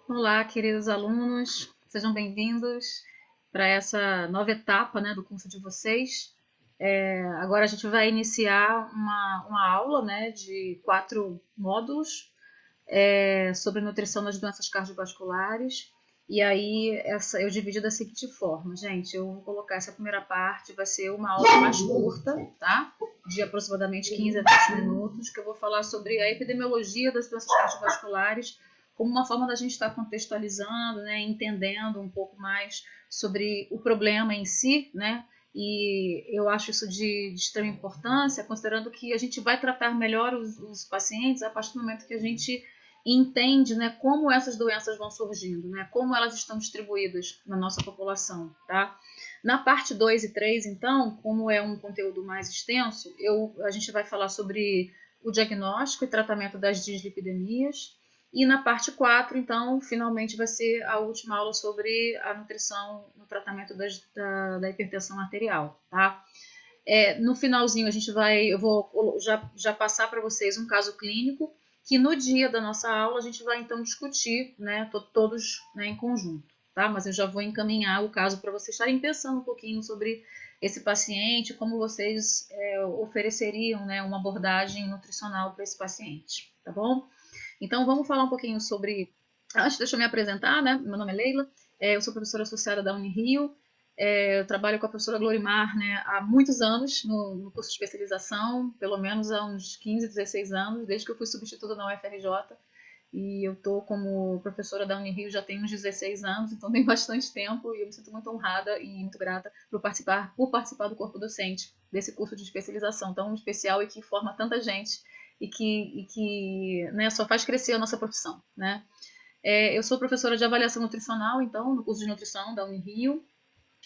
Olá, queridos alunos, sejam bem-vindos para essa nova etapa, né, do curso de vocês. Agora a gente vai iniciar uma aula, né, de 4 módulos sobre nutrição nas doenças cardiovasculares. E aí eu dividi da seguinte forma, gente, eu vou colocar essa primeira parte, vai ser uma aula mais curta, tá? De aproximadamente 15 a 20 minutos, que eu vou falar sobre a epidemiologia das doenças cardiovasculares, como uma forma da gente estar contextualizando, né, entendendo um pouco mais sobre o problema em si, né? E eu acho isso de extrema importância, considerando que a gente vai tratar melhor os pacientes a partir do momento que a gente entende, né, como essas doenças vão surgindo, né, como elas estão distribuídas na nossa população, tá? Na parte 2 e 3, então, como é um conteúdo mais extenso, a gente vai falar sobre o diagnóstico e tratamento das dislipidemias, e na parte 4, então, finalmente vai ser a última aula sobre a nutrição no tratamento da hipertensão arterial, tá? No finalzinho eu vou já passar para vocês um caso clínico que no dia da nossa aula a gente vai então discutir, né, todos, né, em conjunto, tá? Mas eu já vou encaminhar o caso para vocês estarem pensando um pouquinho sobre esse paciente, como vocês ofereceriam, né, uma abordagem nutricional para esse paciente, tá bom? Então vamos falar um pouquinho sobre. Antes, deixa eu me apresentar, né? Meu nome é Leila, eu sou professora associada da Unirio, eu trabalho com a professora Glorimar, né, há muitos anos no curso de especialização, pelo menos há uns 15, 16 anos, desde que eu fui substituta na UFRJ, e eu estou como professora da Unirio já tem uns 16 anos, então tem bastante tempo, e eu me sinto muito honrada e muito grata por participar do corpo docente desse curso de especialização tão especial e que forma tanta gente e que né, só faz crescer a nossa profissão, né? Eu sou professora de avaliação nutricional, então, no curso de nutrição da Unirio.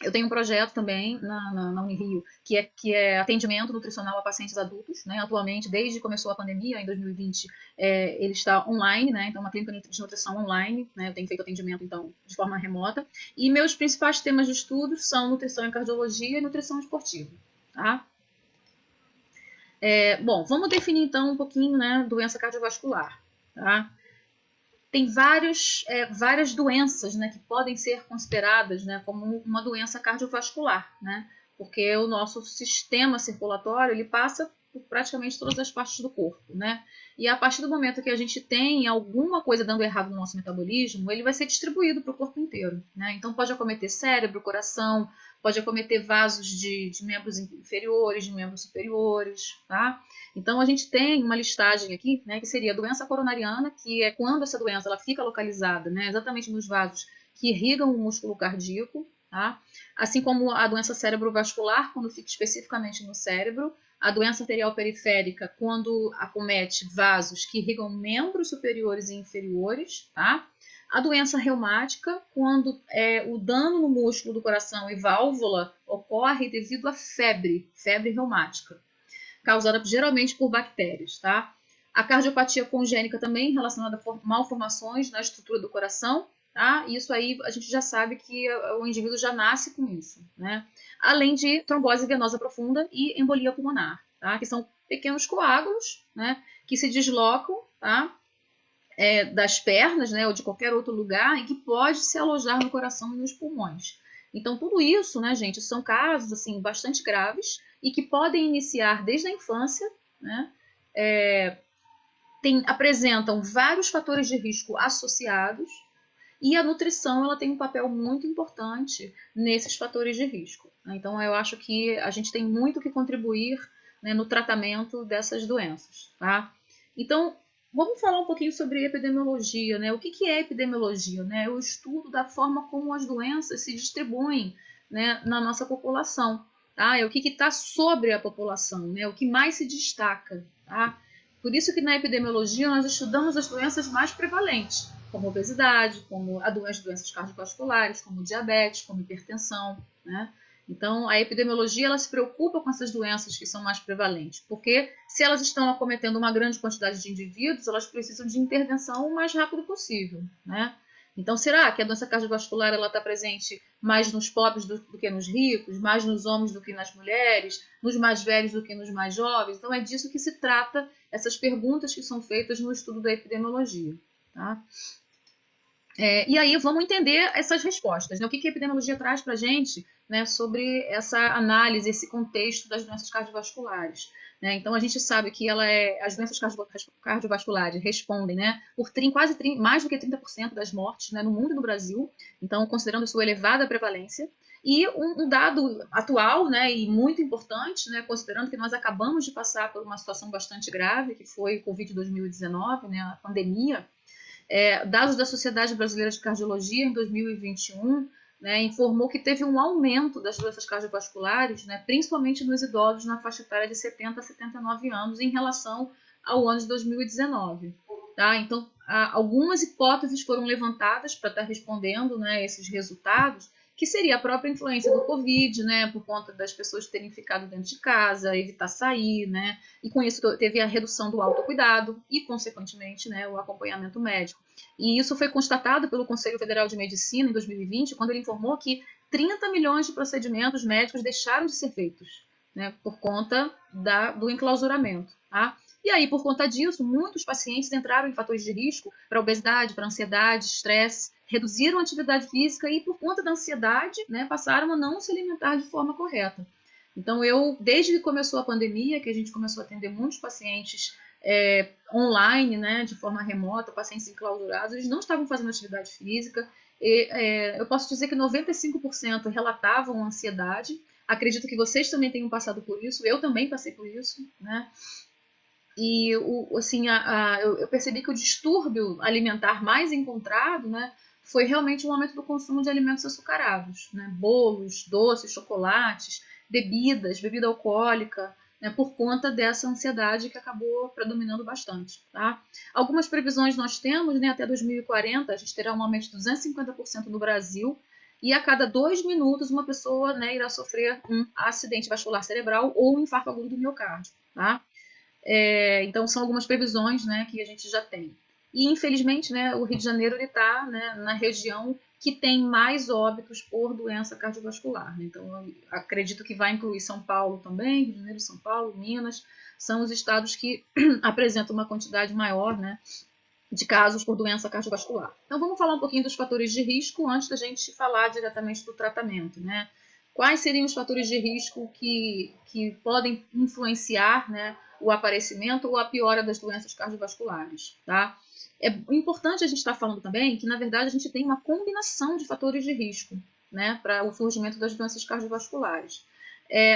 Eu tenho um projeto também na Unirio, que é atendimento nutricional a pacientes adultos, né? Atualmente, desde que começou a pandemia, em 2020, ele está online, né? Então, uma clínica de nutrição online, né? Eu tenho feito atendimento, então, de forma remota. E meus principais temas de estudos são nutrição em cardiologia e nutrição esportiva, tá? Bom, vamos definir, então, um pouquinho, né, doença cardiovascular, tá? Tem várias doenças, né, que podem ser consideradas, né, como uma doença cardiovascular, né, porque o nosso sistema circulatório ele passa por praticamente todas as partes do corpo, né, e a partir do momento que a gente tem alguma coisa dando errado no nosso metabolismo, ele vai ser distribuído para o corpo inteiro, né, então pode acometer cérebro, coração, pode acometer vasos de membros inferiores, de membros superiores, tá? Então, a gente tem uma listagem aqui, né, que seria a doença coronariana, que é quando essa doença ela fica localizada, né, exatamente nos vasos que irrigam o músculo cardíaco, tá? Assim como a doença cerebrovascular, quando fica especificamente no cérebro, a doença arterial periférica, quando acomete vasos que irrigam membros superiores e inferiores, tá? A doença reumática, quando o dano no músculo do coração e válvula ocorre devido à febre reumática causada geralmente por bactérias, tá? A cardiopatia congênica também relacionada a malformações na estrutura do coração, tá? Isso aí a gente já sabe que o indivíduo já nasce com isso, né? Além de trombose venosa profunda e embolia pulmonar, tá? Que são pequenos coágulos, né? Que se deslocam, tá? Das pernas, né? Ou de qualquer outro lugar e que pode se alojar no coração e nos pulmões. Então, tudo isso, né, gente, são casos assim bastante graves e que podem iniciar desde a infância, né? Apresentam vários fatores de risco associados e a nutrição ela tem um papel muito importante nesses fatores de risco. Né? Então, eu acho que a gente tem muito que contribuir, né, no tratamento dessas doenças. Tá? Então, vamos falar um pouquinho sobre epidemiologia. Né? O que é epidemiologia? Né? É o estudo da forma como as doenças se distribuem, né, na nossa população. Tá? É o que está sobre a população, né? O que mais se destaca. Tá? Por isso que na epidemiologia nós estudamos as doenças mais prevalentes, como obesidade, como as doenças cardiovasculares, como diabetes, como hipertensão, né? Então, a epidemiologia ela se preocupa com essas doenças que são mais prevalentes, porque se elas estão acometendo uma grande quantidade de indivíduos, elas precisam de intervenção o mais rápido possível, né? Então, será que a doença cardiovascular ela está presente mais nos pobres do que nos ricos, mais nos homens do que nas mulheres, nos mais velhos do que nos mais jovens? Então, é disso que se trata essas perguntas que são feitas no estudo da epidemiologia. Tá? E aí vamos entender essas respostas, né? O que que a epidemiologia traz para a gente, né, sobre essa análise, esse contexto das doenças cardiovasculares. Né? Então a gente sabe que as doenças cardiovasculares respondem, né, por mais do que 30% das mortes, né, no mundo e no Brasil, então considerando sua elevada prevalência. E um dado atual, né, e muito importante, né, considerando que nós acabamos de passar por uma situação bastante grave, que foi o Covid 2019, né, a pandemia. Dados da Sociedade Brasileira de Cardiologia em 2021, né, informou que teve um aumento das doenças cardiovasculares, né, principalmente nos idosos na faixa etária de 70 a 79 anos em relação ao ano de 2019. Tá? Então, algumas hipóteses foram levantadas para estar respondendo, né, esses resultados, que seria a própria influência do Covid, né, por conta das pessoas terem ficado dentro de casa, evitar sair, né, e com isso teve a redução do autocuidado e, consequentemente, né, o acompanhamento médico. E isso foi constatado pelo Conselho Federal de Medicina em 2020, quando ele informou que 30 milhões de procedimentos médicos deixaram de ser feitos, né, por conta do enclausuramento. Tá? E aí, por conta disso, muitos pacientes entraram em fatores de risco para obesidade, para ansiedade, estresse, reduziram a atividade física e, por conta da ansiedade, né, passaram a não se alimentar de forma correta. Então, desde que começou a pandemia, que a gente começou a atender muitos pacientes online, né, de forma remota, pacientes enclausurados, eles não estavam fazendo atividade física. Eu posso dizer que 95% relatavam ansiedade. Acredito que vocês também tenham passado por isso, eu também passei por isso, né? E assim, eu percebi que o distúrbio alimentar mais encontrado, né, foi realmente o aumento do consumo de alimentos açucarados, né, bolos, doces, chocolates, bebida alcoólica, né, por conta dessa ansiedade que acabou predominando bastante. Tá? Algumas previsões nós temos, né, até 2040, a gente terá um aumento de 250% no Brasil, e a cada 2 minutos uma pessoa, né, irá sofrer um acidente vascular cerebral ou um infarto agudo do miocárdio. Tá? Então, são algumas previsões, né, que a gente já tem. E, infelizmente, né, o Rio de Janeiro está, né, na região que tem mais óbitos por doença cardiovascular. Né? Então, eu acredito que vai incluir São Paulo também, Rio de Janeiro, São Paulo, Minas, são os estados que apresentam uma quantidade maior, né, de casos por doença cardiovascular. Então, vamos falar um pouquinho dos fatores de risco antes da gente falar diretamente do tratamento, né? Quais seriam os fatores de risco que podem influenciar, né, o aparecimento ou a piora das doenças cardiovasculares, tá? É importante a gente estar falando também que, na verdade, a gente tem uma combinação de fatores de risco, né, para o surgimento das doenças cardiovasculares.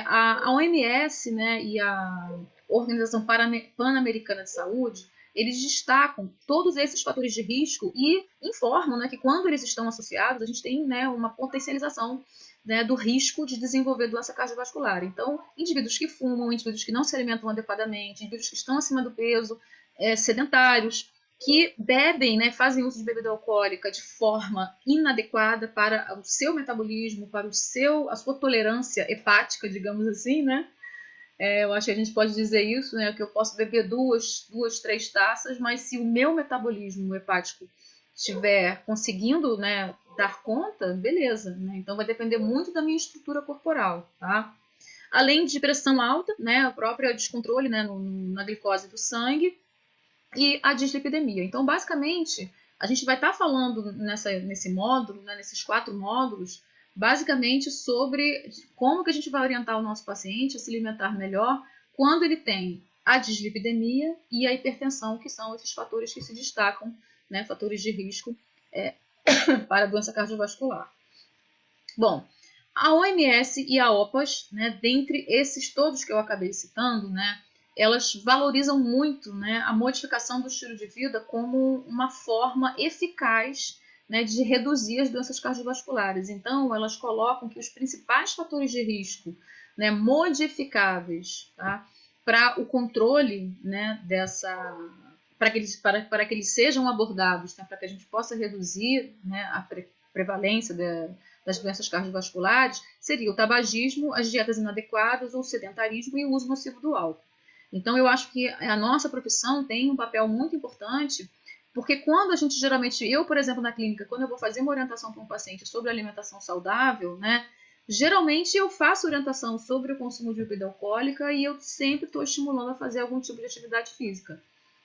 A OMS, né, e a Organização Pan-Americana de Saúde, eles destacam todos esses fatores de risco e informam, né, que quando eles estão associados, a gente tem, né, uma potencialização, né, do risco de desenvolver doença cardiovascular. Então, indivíduos que fumam, indivíduos que não se alimentam adequadamente, indivíduos que estão acima do peso, sedentários, que bebem, né, fazem uso de bebida alcoólica de forma inadequada para o seu metabolismo, para a sua tolerância hepática, digamos assim, né? Eu acho que a gente pode dizer isso, né? Que eu posso beber duas, 3 taças, mas se o meu metabolismo hepático estiver conseguindo, né, dar conta, beleza. Né? Então vai depender muito da minha estrutura corporal, tá? Além de pressão alta, né, a própria descontrole, né, na glicose do sangue e a dislipidemia. Então, basicamente, a gente vai estar falando nesse módulo, né, nesses 4 módulos, basicamente sobre como que a gente vai orientar o nosso paciente a se alimentar melhor quando ele tem a dislipidemia e a hipertensão, que são esses fatores que se destacam, né, fatores de risco para a doença cardiovascular. Bom, a OMS e a OPAS, né, dentre esses todos que eu acabei citando, né, elas valorizam muito, né, a modificação do estilo de vida como uma forma eficaz, né, de reduzir as doenças cardiovasculares. Então, elas colocam que os principais fatores de risco, né, modificáveis, tá, para o controle, né, para que eles sejam abordados, né, para que a gente possa reduzir, né, a prevalência das doenças cardiovasculares, seria o tabagismo, as dietas inadequadas, o sedentarismo e o uso nocivo do álcool. Então, eu acho que a nossa profissão tem um papel muito importante, porque quando a gente geralmente, eu, por exemplo, na clínica, quando eu vou fazer uma orientação para um paciente sobre alimentação saudável, né, geralmente eu faço orientação sobre o consumo de bebida alcoólica e eu sempre estou estimulando a fazer algum tipo de atividade física.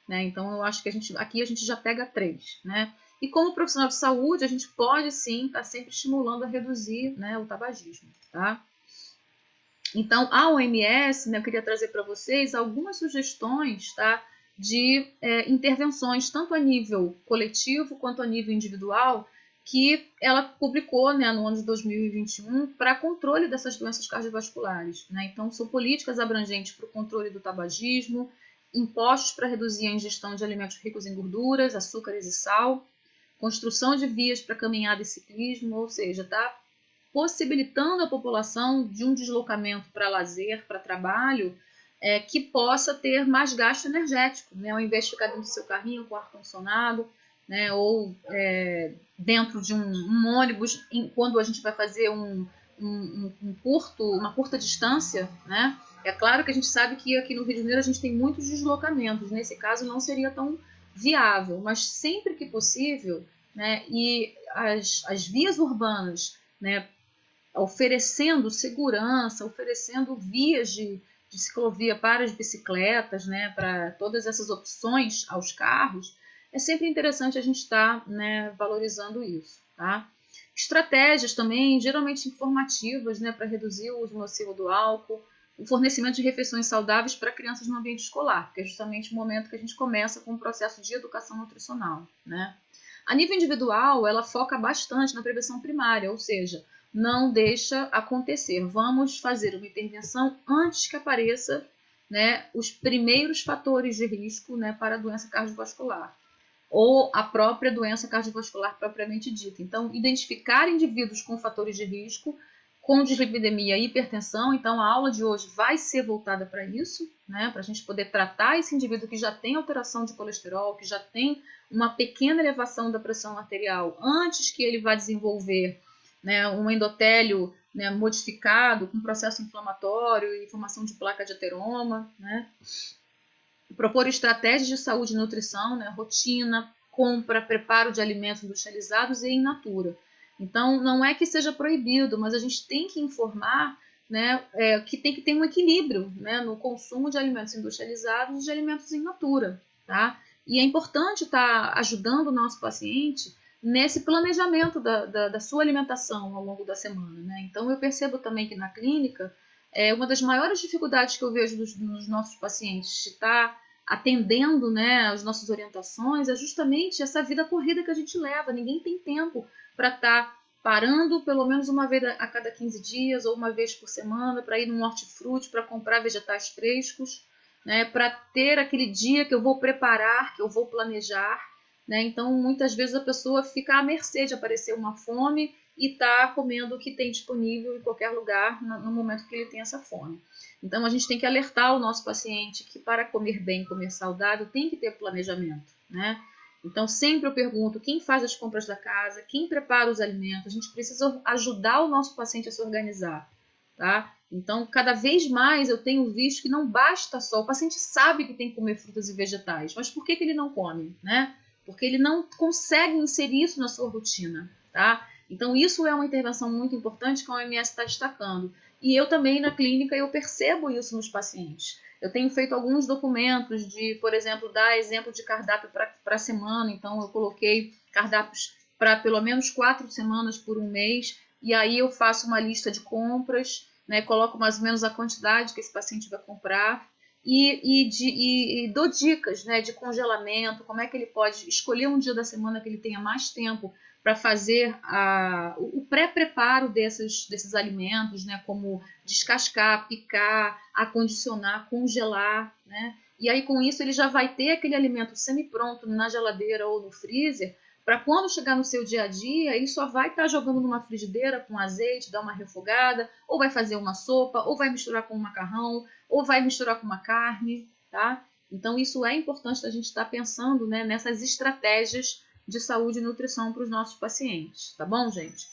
Né? Então, eu acho que aqui a gente já pega 3. Né? E como profissional de saúde, a gente pode sim estar sempre estimulando a reduzir, né, o tabagismo, tá? Então, a OMS, né, eu queria trazer para vocês algumas sugestões, tá, de intervenções, tanto a nível coletivo quanto a nível individual, que ela publicou, né, no ano de 2021 para controle dessas doenças cardiovasculares, né? Então, são políticas abrangentes para o controle do tabagismo, impostos para reduzir a ingestão de alimentos ricos em gorduras, açúcares e sal, construção de vias para caminhada e ciclismo, ou seja, tá possibilitando a população de um deslocamento para lazer, para trabalho, que possa ter mais gasto energético, né? Ao invés de ficar dentro do seu carrinho com ar-condicionado, né? Ou dentro de um ônibus, quando a gente vai fazer uma curta distância, né? É claro que a gente sabe que aqui no Rio de Janeiro a gente tem muitos deslocamentos, nesse caso não seria tão viável, mas sempre que possível, né? E as vias urbanas, né, oferecendo segurança, oferecendo vias de ciclovia para as bicicletas, né, para todas essas opções aos carros, é sempre interessante a gente estar, né, valorizando isso, tá? Estratégias também, geralmente informativas, né, para reduzir o uso nocivo do álcool, o fornecimento de refeições saudáveis para crianças no ambiente escolar, que é justamente o momento que a gente começa com o processo de educação nutricional, né? A nível individual, ela foca bastante na prevenção primária, ou seja, não deixa acontecer. Vamos fazer uma intervenção antes que apareça, né, os primeiros fatores de risco, né, para a doença cardiovascular ou a própria doença cardiovascular propriamente dita. Então, identificar indivíduos com fatores de risco, com dislipidemia e hipertensão. Então, a aula de hoje vai ser voltada para isso, né, para a gente poder tratar esse indivíduo que já tem alteração de colesterol, que já tem uma pequena elevação da pressão arterial, antes que ele vá desenvolver, né, um endotélio, né, modificado, com processo inflamatório e formação de placa de ateroma, né? Propor estratégias de saúde e nutrição, né, rotina, compra, preparo de alimentos industrializados e in natura. Então, não é que seja proibido, mas a gente tem que informar, né, que tem que ter um equilíbrio, né, no consumo de alimentos industrializados e de alimentos in natura, tá? E é importante estar ajudando o nosso paciente nesse planejamento da sua alimentação ao longo da semana, né? Então, eu percebo também que na clínica, uma das maiores dificuldades que eu vejo nos nossos pacientes de estar atendendo, né, as nossas orientações, é justamente essa vida corrida que a gente leva. Ninguém tem tempo para estar parando pelo menos uma vez a cada 15 dias ou uma vez por semana para ir no hortifruti, para comprar vegetais frescos, né, para ter aquele dia que eu vou preparar, que eu vou planejar, né? Então, muitas vezes a pessoa fica à mercê de aparecer uma fome e está comendo o que tem disponível em qualquer lugar no momento que ele tem essa fome. Então, a gente tem que alertar o nosso paciente que para comer bem, comer saudável, tem que ter planejamento, né? Então, sempre eu pergunto quem faz as compras da casa, quem prepara os alimentos. A gente precisa ajudar o nosso paciente a se organizar, tá? Então, cada vez mais eu tenho visto que não basta só, o paciente sabe que tem que comer frutas e vegetais, mas por que ele não come, né? Porque ele não consegue inserir isso na sua rotina, tá? Então, isso é uma intervenção muito importante que a OMS está destacando. E eu também, na clínica, eu percebo isso nos pacientes. Eu tenho feito alguns documentos de, por exemplo, dar exemplo de cardápio para a semana. Então, eu coloquei cardápios para pelo menos 4 semanas por um mês. E aí eu faço uma lista de compras, né, coloco mais ou menos a quantidade que esse paciente vai comprar. E dou dicas, né, de congelamento, como é que ele pode escolher um dia da semana que ele tenha mais tempo para fazer o pré-preparo desses alimentos, né, como descascar, picar, acondicionar, congelar, né? E aí com isso ele já vai ter aquele alimento semi-pronto na geladeira ou no freezer, para quando chegar no seu dia a dia, ele só vai estar jogando numa frigideira com azeite, dar uma refogada, ou vai fazer uma sopa, ou vai misturar com um macarrão, ou vai misturar com uma carne, tá? Então isso é importante a gente estar pensando, né, nessas estratégias de saúde e nutrição para os nossos pacientes, tá bom, gente?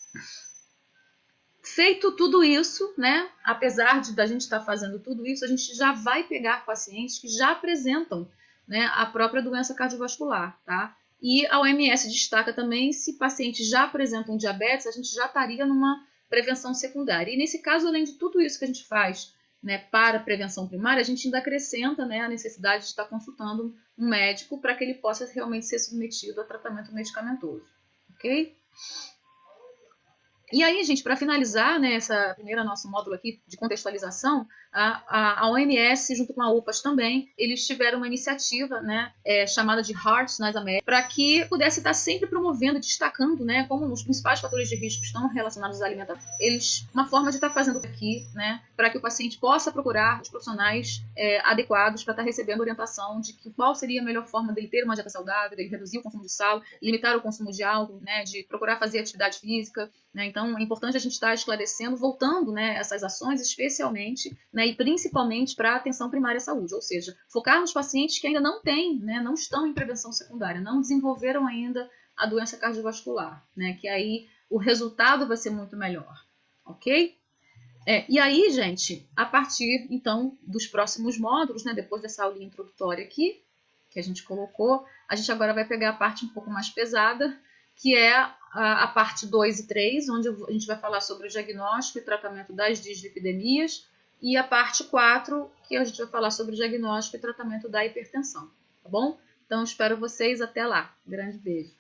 Feito tudo isso, né, apesar da gente estar fazendo tudo isso, a gente já vai pegar pacientes que já apresentam, né, a própria doença cardiovascular, tá? E a OMS destaca também, se pacientes já apresentam diabetes, a gente já estaria numa prevenção secundária. E nesse caso, além de tudo isso que a gente faz né, para prevenção primária, a gente ainda acrescenta, né, a necessidade de estar consultando um médico para que ele possa realmente ser submetido a tratamento medicamentoso, ok? E aí, gente, para finalizar, né, essa primeira nosso módulo aqui de contextualização, a OMS, junto com a UPAS também, eles tiveram uma iniciativa, né, chamada de Hearts nas Américas, para que pudesse estar sempre promovendo e destacando, né, como os principais fatores de risco estão relacionados à alimentação. Uma forma de estar fazendo aqui, né, para que o paciente possa procurar os profissionais adequados para estar recebendo orientação de qual seria a melhor forma dele ter uma dieta saudável, dele reduzir o consumo de sal, limitar o consumo de álcool, né, de procurar fazer atividade física, né. Então, é importante a gente estar esclarecendo, voltando, né, essas ações, especialmente, né, e principalmente para a atenção primária à saúde, ou seja, focar nos pacientes que ainda não têm, né, não estão em prevenção secundária, não desenvolveram ainda a doença cardiovascular, né, que aí o resultado vai ser muito melhor, ok? E aí, gente, a partir, então, dos próximos módulos, né, depois dessa aulinha introdutória aqui, que a gente colocou, a gente agora vai pegar a parte um pouco mais pesada, que é a parte 2 e 3, onde a gente vai falar sobre o diagnóstico e tratamento das dislipidemias, e a parte 4, que a gente vai falar sobre o diagnóstico e tratamento da hipertensão, tá bom? Então, espero vocês até lá. Grande beijo.